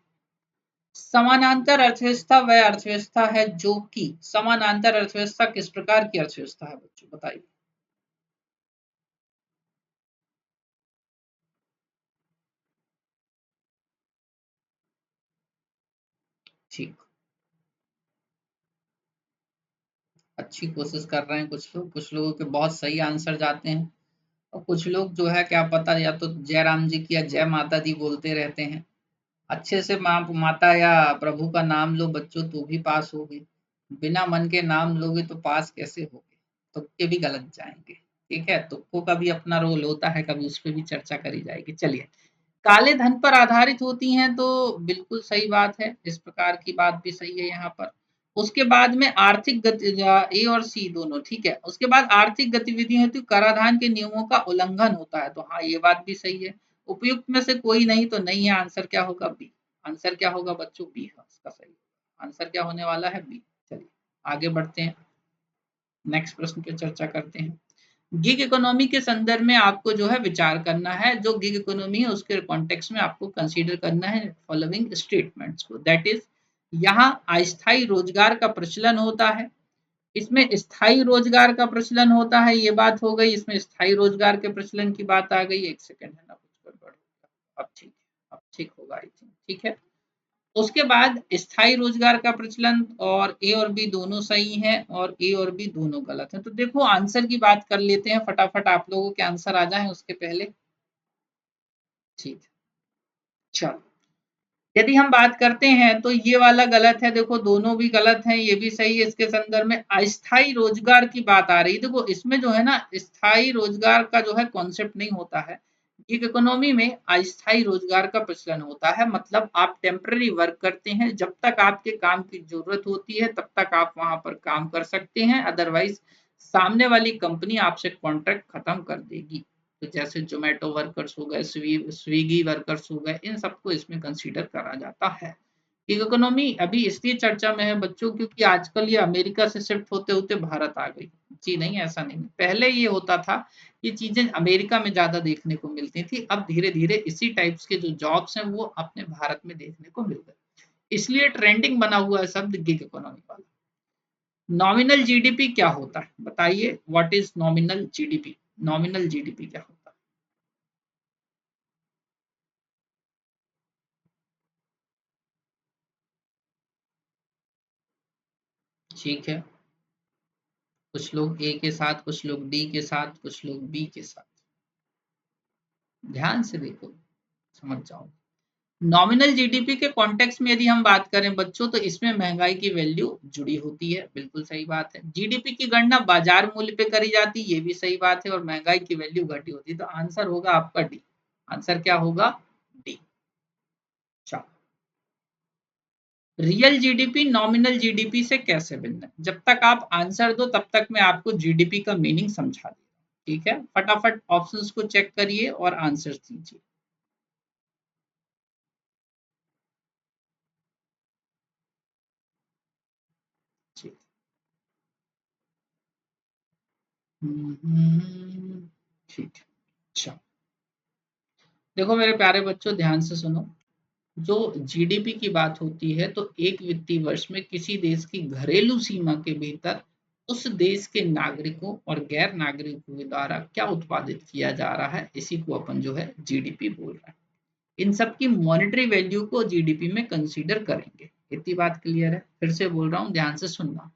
समानांतर अर्थव्यवस्था वह अर्थव्यवस्था है जो कि समानांतर अर्थव्यवस्था किस प्रकार की अर्थव्यवस्था है बच्चों, बताइए। ठीक, अच्छी कोशिश कर रहे हैं कुछ लोग, कुछ लोगों के बहुत सही आंसर जाते हैं और कुछ लोग जो है क्या पता या तो जय राम जी की या जय माता दी बोलते रहते हैं। अच्छे से माँ माता या प्रभु का नाम लो बच्चों तो भी पास होगे, बिना मन के नाम लोगे तो पास कैसे होगे? तुक्के भी गलत जाएंगे। ठीक है, तुक्कों का भी अपना रोल होता है, कभी उस पर भी चर्चा करी जाएगी। चलिए, काले धन पर आधारित होती हैं तो बिल्कुल सही बात है, इस प्रकार की बात भी सही है यहाँ पर। उसके बाद में आर्थिक गति, ए और सी दोनों ठीक है। उसके बाद आर्थिक गतिविधियों हेतु कराधान के नियमों का उल्लंघन होता है, तो हाँ ये बात भी सही है। उपयुक्त में से कोई नहीं तो नहीं है, आंसर क्या होगा? बी। आंसर क्या होगा बच्चों? बी है इसका सही आंसर। क्या होने वाला है? बी। चलिए आगे बढ़ते हैं, नेक्स्ट प्रश्न पे चर्चा करते हैं। गिग इकोनॉमी के संदर्भ में आपको जो है विचार करना है, जो गिग इकोनॉमी है उसके कॉन्टेक्स्ट में आपको कंसीडर करना है फॉलोइंग स्टेटमेंट्स को। दैट इज, यहाँ अस्थायी रोजगार का प्रचलन होता है, इसमें स्थायी रोजगार का प्रचलन होता है, ये बात हो गई। इसमें स्थायी रोजगार के प्रचलन की बात आ गई। एक सेकंड है ना, कुछ गड़बड़ अब ठीक है, अब ठीक होगा आई थिंक। ठीक है, उसके बाद स्थायी रोजगार का प्रचलन और ए और बी दोनों सही हैं और ए और बी दोनों गलत हैं। तो देखो आंसर की बात कर लेते हैं फटाफट, आप लोगों के आंसर आ जाएं उसके पहले। ठीक, चलो यदि हम बात करते हैं तो ये वाला गलत है, देखो दोनों भी गलत हैं, ये भी सही है। इसके संदर्भ में अस्थायी रोजगार की बात आ रही है, देखो इसमें जो है ना स्थायी रोजगार का जो है कॉन्सेप्ट नहीं होता है। गिग इकोनॉमी में अस्थायी रोजगार का प्रचलन होता है, मतलब आप टेम्पररी वर्क करते हैं, जब तक आपके काम की जरूरत होती है तब तक आप वहां पर काम कर सकते हैं, अदरवाइज सामने वाली कंपनी आपसे कॉन्ट्रैक्ट खत्म कर देगी। तो जैसे जोमेटो वर्कर्स हो गए, स्विगी वर्कर्स हो गए, इन सबको इसमें कंसीडर करा जाता है। गिग इकोनॉमी अभी इसलिए चर्चा में है बच्चों क्योंकि आजकल ये अमेरिका से शिफ्ट होते होते भारत आ गई। जी नहीं, ऐसा नहीं, पहले ये होता था, ये चीजें अमेरिका में ज्यादा देखने को मिलती थी, अब धीरे धीरे इसी टाइप्स के जो जॉब्स हैं वो अपने भारत में देखने को मिल गए, इसलिए ट्रेंडिंग बना हुआ है शब्द गिग इकोनॉमी वाला। नॉमिनल जीडीपी क्या होता है बताइए, what is nominal GDP? Nominal GDP क्या होता है? ठीक है, कुछ लोग ए के साथ, कुछ लोग डी के साथ, कुछ लोग बी के साथ। ध्यान से देखो, समझ जाओ। नॉमिनल जीडीपी के कॉन्टेक्स्ट में यदि हम बात करें बच्चों तो इसमें महंगाई की वैल्यू जुड़ी होती है, बिल्कुल सही बात है। जीडीपी की गणना बाजार मूल्य पे करी जाती है, ये भी सही बात है, और महंगाई की वैल्यू घटी होती है, तो आंसर होगा आपका डी। आंसर क्या होगा? डी। अच्छा, रियल जीडीपी नॉमिनल जीडीपी से कैसे भिन्न है? जब तक आप आंसर दो तब तक मैं आपको जीडीपी का मीनिंग समझा दूंगा। ठीक है, फटाफट ऑप्शंस को चेक करिए और आंसर दीजिए। ठीक, ठीक है, अच्छा देखो मेरे प्यारे बच्चों ध्यान से सुनो। जो जीडीपी की बात होती है तो एक वित्तीय वर्ष में किसी देश की घरेलू सीमा के भीतर उस देश के नागरिकों और गैर नागरिकों के द्वारा क्या उत्पादित किया जा रहा है, इसी को अपन जो है जीडीपी बोल रहे हैं। इन सब की मॉनेटरी वैल्यू को जीडीपी में कंसीडर करेंगे। इतनी बात क्लियर है? फिर से बोल रहा हूँ, ध्यान से सुनना।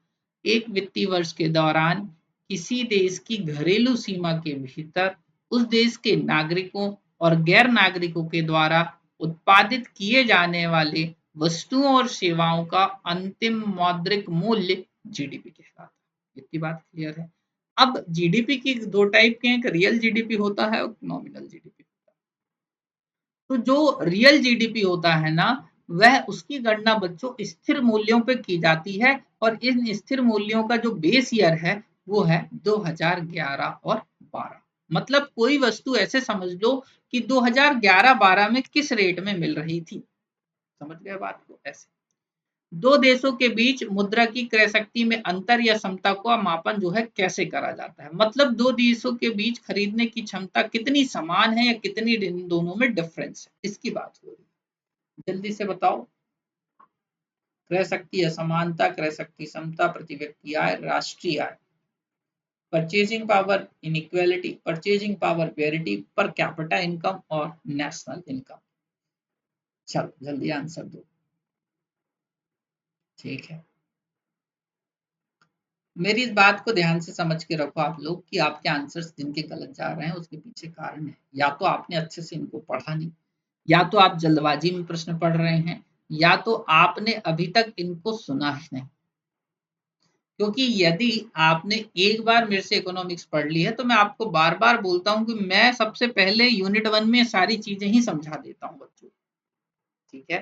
एक वित्तीय वर्ष के दौरान किसी देश की घरेलू सीमा के भीतर उस देश के नागरिकों और गैर नागरिकों के द्वारा उत्पादित किए जाने वाले वस्तुओं और सेवाओं का अंतिम मौद्रिक मूल्य जीडीपी कहलाता है। इतनी बात क्लियर है? अब जीडीपी की दो टाइप के हैं, एक रियल जीडीपी होता है और नॉमिनल जीडीपी। तो जो रियल जीडीपी होता है ना, वह उसकी गणना बच्चों स्थिर मूल्यों पे की जाती है और इन स्थिर मूल्यों का जो बेस ईयर है वो है 2011 और 12। मतलब कोई वस्तु ऐसे समझ लो कि 2011-12 में किस रेट में मिल रही थी। समझ गए बात को? ऐसे दो देशों के बीच मुद्रा की क्रय शक्ति में अंतर या समता का मापन जो है कैसे करा जाता है। मतलब दो देशों के बीच खरीदने की क्षमता कितनी समान है या कितनी इन दोनों में डिफरेंस है, इसकी बात हो रही है। जल्दी से बताओ। क्रय शक्ति असमानता, क्रय शक्ति समता, प्रति व्यक्ति आय, राष्ट्रीय आय, purchasing power inequality, purchasing power parity, per capita income और नेशनल इनकम। चलो जल्दी आंसर दो। ठीक है, मेरी इस बात को ध्यान से समझ के रखो आप लोग कि आपके आंसर्स जिनके गलत जा रहे हैं उसके पीछे कारण है। या तो आपने अच्छे से इनको पढ़ा नहीं, या तो आप जल्दबाजी में प्रश्न पढ़ रहे हैं, या तो आपने अभी तक इनको सुना ही नहीं। क्योंकि यदि आपने एक बार मेरे से इकोनॉमिक्स पढ़ ली है तो मैं आपको बार बार बोलता हूँ कि मैं सबसे पहले यूनिट 1 में सारी चीजें ही समझा देता हूँ बच्चों। ठीक है,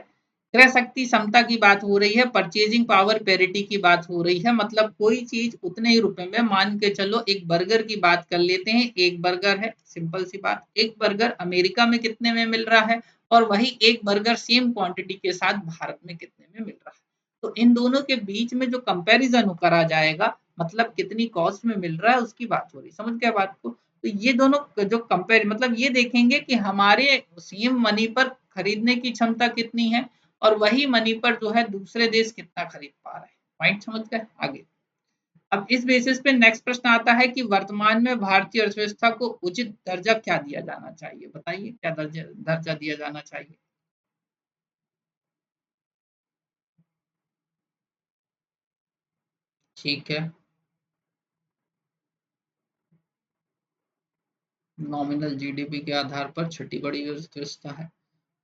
क्रय शक्ति समता की बात हो रही है, परचेजिंग पावर पेरिटी की बात हो रही है। मतलब कोई चीज उतने ही रुपए में, मान के चलो एक बर्गर की बात कर लेते हैं। एक बर्गर है, सिंपल सी बात, एक बर्गर अमेरिका में कितने में मिल रहा है और वही एक बर्गर सेम क्वांटिटी के साथ भारत में कितने में मिल रहा है। तो इन दोनों के बीच में जो कंपैरिजन करा जाएगा, मतलब कितनी कॉस्ट में मिल रहा है उसकी बात हो रही। समझ गया बात को? तो ये दोनों जो कंपेयर, मतलब ये देखेंगे कि हमारे सेम मनी पर खरीदने की क्षमता कितनी है और वही मनी पर जो है दूसरे देश कितना खरीद पा रहे हैं। पॉइंट समझ गए? आगे अब इस बेसिस पे नेक्स्ट प्रश्न आता है कि वर्तमान में भारतीय अर्थव्यवस्था को उचित दर्जा क्या दिया जाना चाहिए। बताइए क्या दर्जा दर्जा दिया जाना चाहिए। ठीक है, नॉमिनल जीडीपी के आधार पर छठी बड़ी अर्थव्यवस्था है,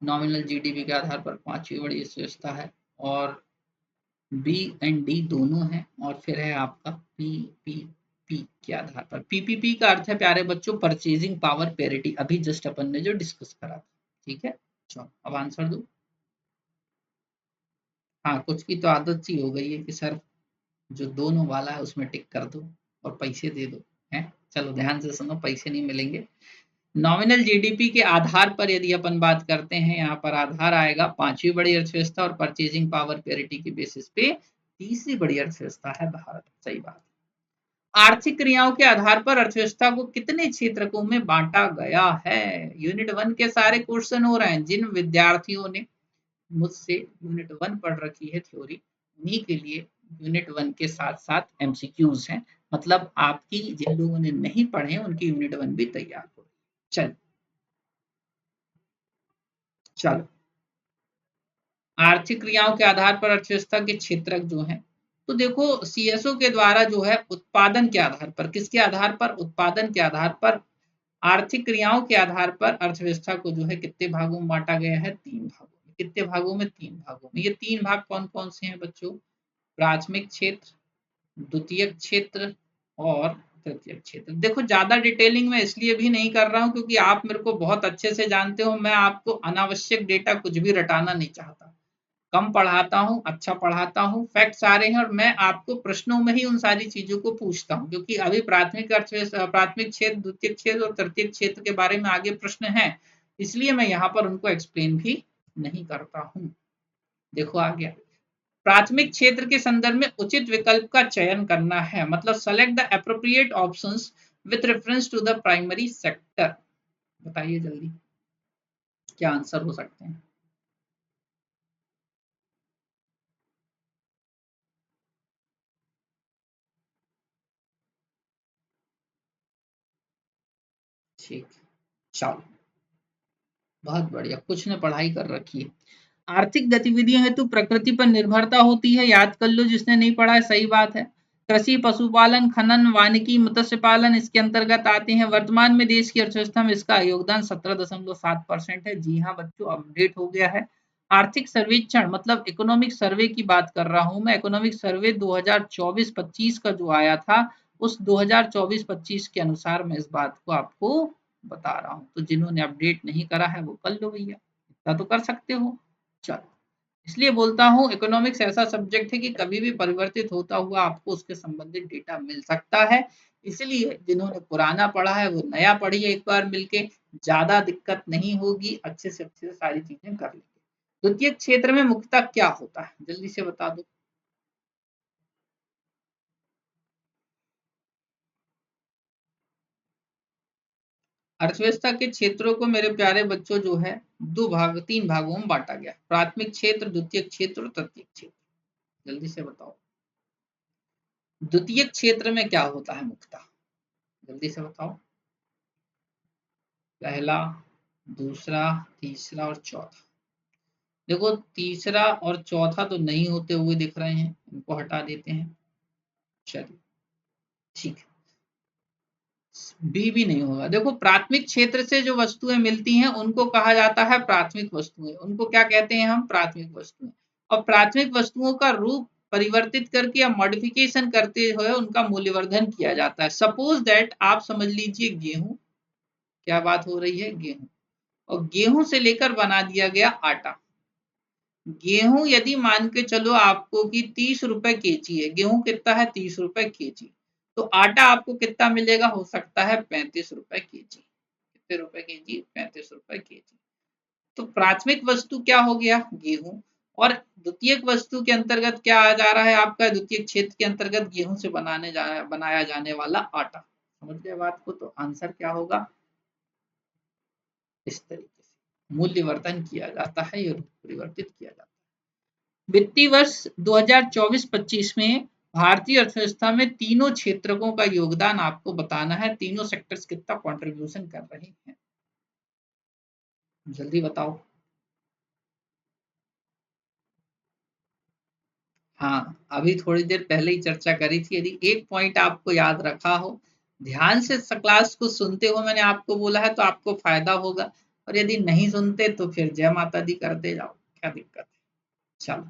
नॉमिनल जीडीपी के आधार पर पांचवी बड़ी अर्थव्यवस्था है, और बी एंड डी दोनों हैं, और फिर है आपका पीपीपी के आधार पर। पीपीपी का अर्थ है प्यारे बच्चों परचेजिंग पावर पेरिटी, अभी जस्ट अपन ने जो डिस्कस करा था। ठीक है, चलो अब आंसर दो। हाँ, कुछ की तो आदत सी हो गई है कि सर जो दोनों वाला है उसमें टिक कर दो और पैसे दे दो। है, चलो ध्यान से सुनो, पैसे नहीं मिलेंगे। नॉमिनल जीडीपी के आधार पर यदि अपन बात करते हैं, यहाँ पर आधार आएगा पांचवी बड़ी अर्थव्यवस्था, और परचेजिंग पावर पेरिटी की बेसिस पे तीसरी बड़ी अर्थव्यवस्था है भारत। सही बात। आर्थिक क्रियाओं के आधार पर अर्थव्यवस्था को कितने क्षेत्रकों में बांटा गया है। यूनिट 1 के सारे क्वेश्चन हो रहे हैं। जिन विद्यार्थियों ने मुझसे यूनिट 1 पढ़ रखी है थ्योरी, उन्हीं के लिए यूनिट 1 के साथ साथ एमसीक्यूज हैं। मतलब आपकी जिन लोगों ने नहीं पढ़े उनकी यूनिट 1 भी तैयार हो। चल चलो, आर्थिक क्रियाओं के आधार पर अर्थव्यवस्था के क्षेत्रक जो हैं, तो देखो सीएसओ के द्वारा जो है उत्पादन के आधार पर, किसके आधार पर? उत्पादन के आधार पर। आर्थिक क्रियाओं के आधार पर अर्थव्यवस्था को जो है कितने भागों में बांटा गया है? तीन भागों में। कितने भागों में? तीन भागों में। ये तीन भाग कौन कौन से हैं बच्चों? प्राथमिक क्षेत्र, द्वितीयक क्षेत्र और तृतीयक क्षेत्र। देखो ज्यादा डिटेलिंग में इसलिए भी नहीं कर रहा हूं क्योंकि आप मेरे को बहुत अच्छे से जानते हो, मैं आपको अनावश्यक डेटा कुछ भी रटाना नहीं चाहता। कम पढ़ाता हूँ, अच्छा पढ़ाता हूँ, फैक्ट सारे हैं, और मैं आपको प्रश्नों में ही उन सारी चीजों को पूछता हूँ। क्योंकि अभी प्राथमिक अर्थव्यवस्था, प्राथमिक क्षेत्र, द्वितीय क्षेत्र और तृतीय क्षेत्र के बारे में आगे प्रश्न है, इसलिए मैं यहाँ पर उनको एक्सप्लेन भी नहीं करता हूँ। देखो आ गया। प्राथमिक क्षेत्र के संदर्भ में उचित विकल्प का चयन करना है, मतलब select the appropriate options with reference to the primary sector. बताइए जल्दी क्या आंसर हो सकते हैं। ठीक, चलो बहुत बढ़िया, कुछ ने पढ़ाई कर रखी है। आर्थिक गतिविधियों हेतु प्रकृति पर निर्भरता होती है, याद कर लो जिसने नहीं पढ़ा है। सही बात है। कृषि, पशुपालन, खनन, वानिकी, मत्स्य पालन इसके अंतर्गत आते हैं। वर्तमान में देश की अर्थव्यवस्था में इसका योगदान 17.7% है। जी हाँ बच्चों, अपडेट हो गया है। आर्थिक सर्वेक्षण मतलब इकोनॉमिक सर्वे की बात कर रहा हूं मैं। इकोनॉमिक सर्वे 2024-25 का जो आया था, उस 2024-25 के अनुसार मैं इस बात को आपको बता रहा हूं। तो जिन्होंने अपडेट नहीं करा है वो कर लो भैया, इतना तो कर सकते हो। चलो, इसलिए बोलता हूँ इकोनॉमिक्स ऐसा सब्जेक्ट है कि कभी भी परिवर्तित होता हुआ आपको उसके संबंधित डेटा मिल सकता है। इसलिए जिन्होंने पुराना पढ़ा है वो नया पढ़िए एक बार मिलके, ज़्यादा दिक्कत नहीं होगी, अच्छे से अच्छे से सारी चीज़ें कर लेंगे। द्वितीयक क्षेत्र में मुख्यतः क्या होता है? जल्दी से बता दो। अर्थव्यवस्था के क्षेत्रों को मेरे प्यारे बच्चों जो है 2 भाग 3 भागों में बाँटा गया है। प्राथमिक क्षेत्र, द्वितीयक क्षेत्र और तृतीयक क्षेत्र। जल्दी से बताओ। द्वितीयक क्षेत्र में क्या होता है मुख्यतः? जल्दी से बताओ। पहला, दूसरा, तीसरा और चौथा। देखो तीसरा और चौथा तो नहीं होते हुए दिख रहे हैं, इनको हटा देते हैं। चलिए ठीक है, बी भी नहीं होगा। देखो प्राथमिक क्षेत्र से जो वस्तुएं मिलती हैं उनको कहा जाता है प्राथमिक वस्तुएं। उनको क्या कहते हैं हम? प्राथमिक वस्तुएं। और प्राथमिक वस्तुओं का रूप परिवर्तित करके या मॉडिफिकेशन करते हुए उनका मूल्यवर्धन किया जाता है। सपोज दैट आप समझ लीजिए गेहूं, क्या बात हो रही है? गेहूं, और गेहूं से लेकर बना दिया गया आटा। गेहूं यदि मान के चलो आपको कि 30 रुपए केजी है, गेहूं कितना है? 30 रुपए केजी। तो आटा आपको कितना मिलेगा? हो सकता है 35 रुपए केजी। कितने रुपए केजी? 35 रुपए केजी। तो प्राथमिक वस्तु क्या हो गया? गेहूं। और द्वितीयक वस्तु के अंतर्गत क्या आ जा रहा है आपका? द्वितीयक क्षेत्र के अंतर्गत गेहूं से बनाया जाने वाला आटा। समझ गए बात को? तो आंसर क्या होगा? इस तरीके से मूल्यवर्धन किया जाता है, ये परिवर्तित किया जाता है। वित्तीय वर्ष 2024-25 में भारतीय अर्थव्यवस्था में तीनों क्षेत्रकों का योगदान आपको बताना है। तीनों सेक्टर्स कितना कंट्रीब्यूशन कर रहे हैं, जल्दी बताओ। हाँ, अभी थोड़ी देर पहले ही चर्चा करी थी। यदि एक पॉइंट आपको याद रखा हो, ध्यान से क्लास को सुनते हो, मैंने आपको बोला है तो आपको फायदा होगा, और यदि नहीं सुनते तो फिर जय माता दी करते जाओ, क्या दिक्कत है। चलो,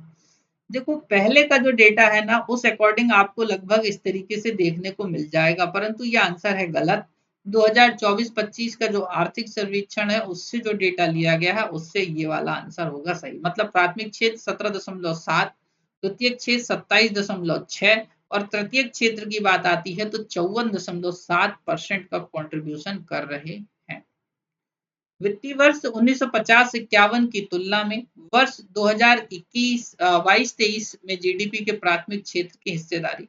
देखो पहले का जो डेटा है ना उस अकॉर्डिंग आपको लगभग इस तरीके से देखने को मिल जाएगा, परंतु ये आंसर है गलत। 2024-25 का जो आर्थिक सर्वेक्षण है उससे जो डेटा लिया गया है उससे ये वाला आंसर होगा सही। मतलब प्राथमिक क्षेत्र 17.7, द्वितीय क्षेत्र 27.6 और तृतीय क्षेत्र की बात आती है तो 54.7% का कंट्रीब्यूशन कर रहे हैं। वित्तीय वर्ष 1950-51 की तुलना में वर्ष 2021-22-23 में जीडीपी के प्राथमिक क्षेत्र की हिस्सेदारी,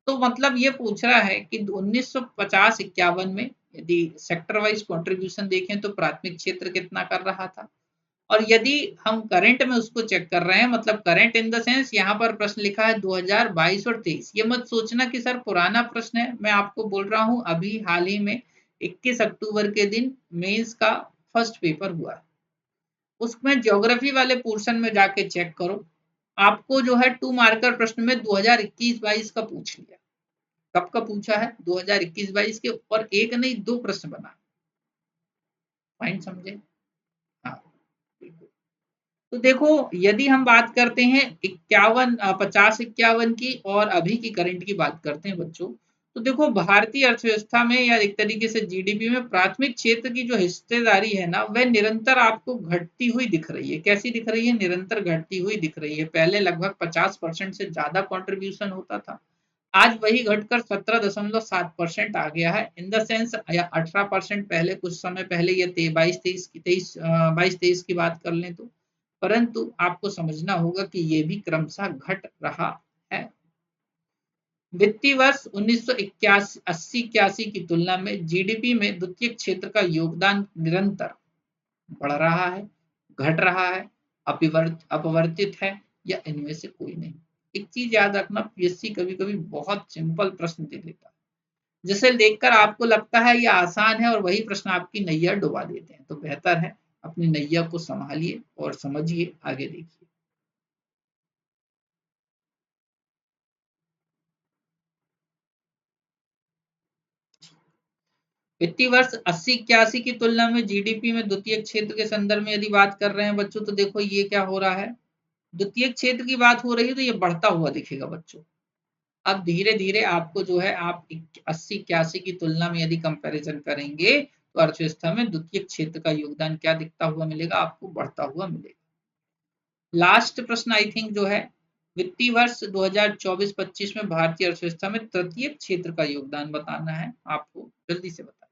तो मतलब ये पूछ रहा है कि 1950-51 में यदि सेक्टर वाइज कंट्रीब्यूशन देखें तो प्राथमिक क्षेत्र कितना कर रहा था, और यदि हम करंट में उसको चेक कर रहे हैं, मतलब करंट इन द सेंस यहाँ पर प्रश्न लिखा है 2022 और 23। ये मत सोचना कि सर पुराना प्रश्न है, मैं आपको बोल रहा हूँ अभी हाल ही में 21 अक्टूबर के दिन मेंस का फर्स्ट पेपर हुआ है। उसमें ज्योग्राफी वाले पोर्शन में जाके चेक करो, आपको जो है 2 मार्कर प्रश्न में 2021-22 का पूछ लिया। कब का पूछा है? 2021-22 के, और एक नहीं 2 प्रश्न बना। पॉइंट समझे? हाँ बिल्कुल। तो देखो यदि हम बात करते हैं 50-51 की और अभी की करंट की बात करते हैं बच्चों, तो देखो भारतीय अर्थव्यवस्था में या एक तरीके से जीडीपी में प्राथमिक क्षेत्र की जो हिस्सेदारी है ना वह निरंतर आपको घटती हुई दिख रही है। कैसी दिख रही है? निरंतर घटती हुई दिख रही है। पहले लगभग 50% से ज्यादा कंट्रीब्यूशन होता था, आज वही घटकर 17.7% आ गया है। इन द सेंस या 18% पहले, कुछ समय पहले ये 22-23 की बात कर लें तो, परंतु आपको समझना होगा कि ये भी क्रमशः घट रहा है। वित्तीय वर्ष 1981-81 की तुलना में जीडीपी में द्वितीय क्षेत्र का योगदान निरंतर बढ़ रहा है, घट रहा है, अपवर्तित है, या इनमें से कोई नहीं। एक चीज याद रखना, पीएससी कभी कभी बहुत सिंपल प्रश्न दे देता है, जिसे देखकर आपको लगता है ये आसान है और वही प्रश्न आपकी नैया डुबा देते हैं। तो बेहतर है अपनी नैया को संभालिए और समझिए, आगे देखिए। वित्तीय वर्ष 80-81 की तुलना में जीडीपी में द्वितीय क्षेत्र के संदर्भ में यदि बात कर रहे हैं बच्चों, तो देखो ये क्या हो रहा है, द्वितीय क्षेत्र की बात हो रही है तो ये बढ़ता हुआ दिखेगा बच्चों। अब धीरे धीरे आपको जो है आप 80-81 की तुलना में यदि कंपैरिजन करेंगे तो अर्थव्यवस्था में द्वितीय क्षेत्र का योगदान क्या दिखता हुआ मिलेगा? आपको बढ़ता हुआ मिलेगा। लास्ट प्रश्न आई थिंक जो है, वित्तीय वर्ष 2024-25 में भारतीय अर्थव्यवस्था में तृतीय क्षेत्र का योगदान बताना है आपको, जल्दी से बताएं।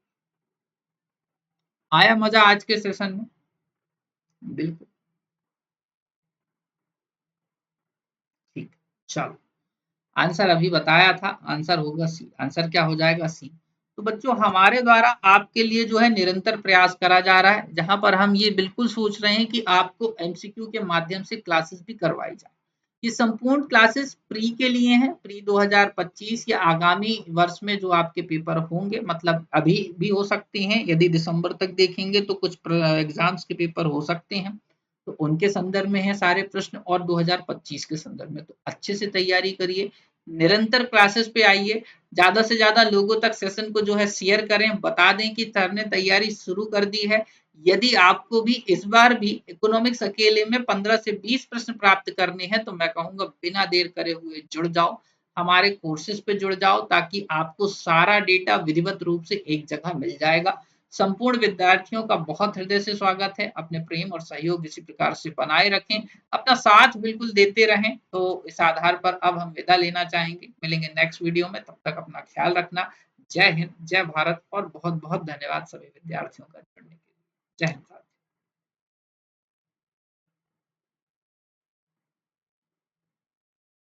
आया मजा आज के सेशन में? बिल्कुल ठीक, चलो आंसर अभी बताया था, आंसर होगा सी। आंसर क्या हो जाएगा? सी। तो बच्चों हमारे द्वारा आपके लिए जो है निरंतर प्रयास करा जा रहा है, जहां पर हम ये बिल्कुल सोच रहे हैं कि आपको एमसीक्यू के माध्यम से क्लासेस भी करवाई जाए। ये संपूर्ण क्लासेस प्री के लिए हैं, प्री 2025 या आगामी वर्ष में जो आपके पेपर होंगे, मतलब अभी भी हो सकते हैं, यदि दिसंबर तक देखेंगे तो कुछ एग्जाम्स के पेपर हो सकते हैं, तो उनके संदर्भ में है सारे प्रश्न, और 2025 के संदर्भ में। तो अच्छे से तैयारी करिए, निरंतर क्लासेस पे आइए, ज्यादा से ज्यादा लोगों तक सेशन को जो है शेयर करें, बता दें कि सर ने तैयारी शुरू कर दी है। यदि आपको भी इस बार भी इकोनॉमिक्स अकेले में 15 से 20 प्रश्न प्राप्त करने हैं, तो मैं कहूंगा बिना देर करे हुए जुड़ जाओ, हमारे कोर्सेज पे जुड़ जाओ, ताकि आपको सारा डेटा विधिवत रूप से एक जगह मिल जाएगा। संपूर्ण विद्यार्थियों का बहुत हृदय से स्वागत है, अपने प्रेम और सहयोग इसी प्रकार से बनाए रखें, अपना साथ बिल्कुल देते रहें। तो इस आधार पर अब हम विदा लेना चाहेंगे, मिलेंगे नेक्स्ट वीडियो में, तब तक अपना ख्याल रखना। जय हिंद, जय भारत, और बहुत बहुत धन्यवाद सभी विद्यार्थियों का जुड़ने के लिए। जय हिंद।